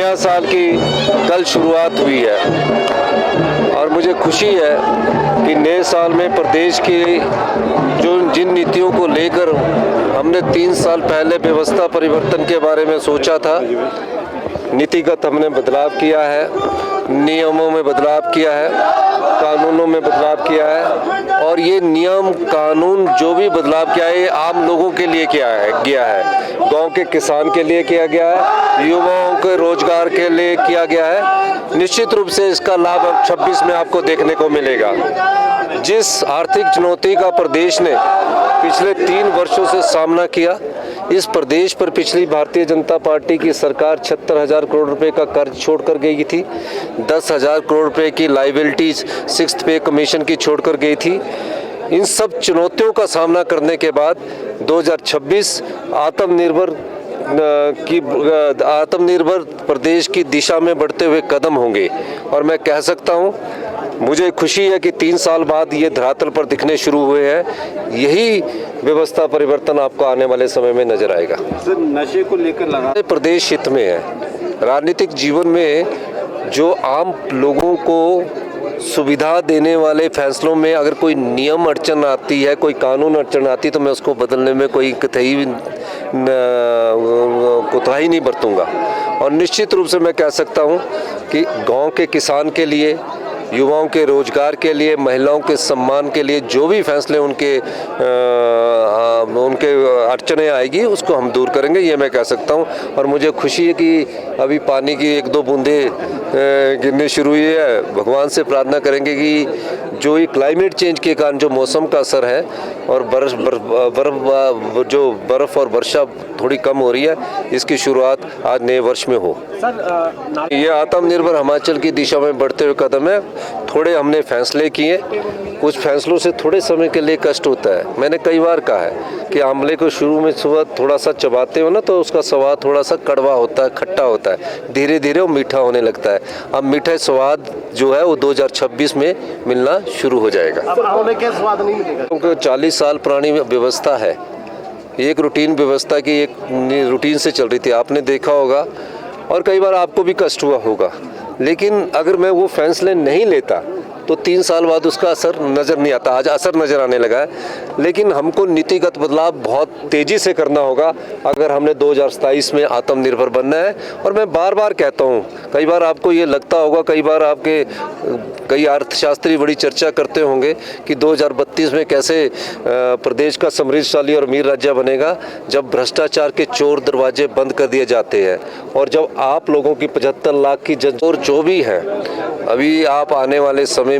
नया साल की कल शुरुआत हुई है और मुझे खुशी है कि नए साल में प्रदेश की जिन नीतियों को लेकर हमने 3 साल पहले व्यवस्था परिवर्तन के बारे में सोचा था, नीतिगत हमने बदलाव किया है, नियमों में बदलाव किया है, कानूनों में बदलाव किया है और ये नियम कानून जो भी बदलाव किया है ये आम लोगों के लिए किया है, गांव के किसान के लिए किया गया है, युवाओं के रोजगार के लिए किया गया है। निश्चित रूप से इसका लाभ अब 26 में आपको देखने को मिलेगा। जिस आर्थिक चुनौती का प्रदेश ने पिछले 3 वर्षों से सामना किया, इस प्रदेश पर पिछली भारतीय जनता पार्टी की सरकार 76,000 करोड़ रुपए का कर्ज छोड़कर गई थी, 10,000 करोड़ रुपए की लाइबिलिटीज 6th पे कमीशन की छोड़कर गई थी। इन सब चुनौतियों का सामना करने के बाद 2026 आत्मनिर्भर प्रदेश की दिशा में बढ़ते हुए कदम होंगे और मैं कह सकता हूं, मुझे खुशी है कि 3 साल बाद ये धरातल पर दिखने शुरू हुए हैं। यही व्यवस्था परिवर्तन आपको आने वाले समय में नजर आएगा। सर, नशे को लेकर लगा प्रदेश हित में है। राजनीतिक जीवन में जो आम लोगों को सुविधा देने वाले फैसलों में अगर कोई नियम अड़चन आती है, कोई कानून अड़चन आती है तो मैं उसको बदलने में कोई कोताही नहीं बरतूंगा। और निश्चित रूप से मैं कह सकता हूं कि गांव के किसान के लिए, युवाओं के रोजगार के लिए, महिलाओं के सम्मान के लिए जो भी फैसले उनके अड़चने आएगी उसको हम दूर करेंगे, ये मैं कह सकता हूँ। और मुझे खुशी है कि अभी पानी की 1-2 बूंदें गिरनी शुरू हुई है। भगवान से प्रार्थना करेंगे कि जो ये क्लाइमेट चेंज के कारण जो मौसम का असर है और बर्फ़ और वर्षा थोड़ी कम हो रही है, इसकी शुरुआत आज नए वर्ष में हो। ये आत्मनिर्भर हिमाचल की दिशा में बढ़ते हुए कदम है। थोड़े हमने फैसले किए, कुछ फैसलों से थोड़े समय के लिए कष्ट होता है। मैंने कई बार कहा है कि आंवले को शुरू में सुबह थोड़ा सा चबाते हो ना तो उसका स्वाद थोड़ा सा कड़वा होता है, खट्टा होता है, धीरे धीरे वो मीठा होने लगता है। अब मीठा स्वाद जो है वो 2026 में मिलना शुरू हो जाएगा। अब आंवले के स्वाद नहीं मिलेगा क्योंकि 40 साल पुरानी व्यवस्था है, एक रूटीन व्यवस्था की एक रूटीन से चल रही थी, आपने देखा होगा और कई बार आपको भी कष्ट हुआ होगा। लेकिन अगर मैं वो फैसले नहीं लेता तो 3 साल बाद उसका असर नज़र नहीं आता। आज असर नज़र आने लगा है, लेकिन हमको नीतिगत बदलाव बहुत तेज़ी से करना होगा अगर हमने 2027 में आत्मनिर्भर बनना है। और मैं बार बार कहता हूँ, कई बार आपको ये लगता होगा, कई बार आपके कई अर्थशास्त्री बड़ी चर्चा करते होंगे कि 2032 में कैसे प्रदेश का समृद्धशाली और अमीर राज्य बनेगा, जब भ्रष्टाचार के चोर दरवाजे बंद कर दिए जाते हैं और जब आप लोगों की 75 लाख की और जो भी है, अभी आप आने वाले समय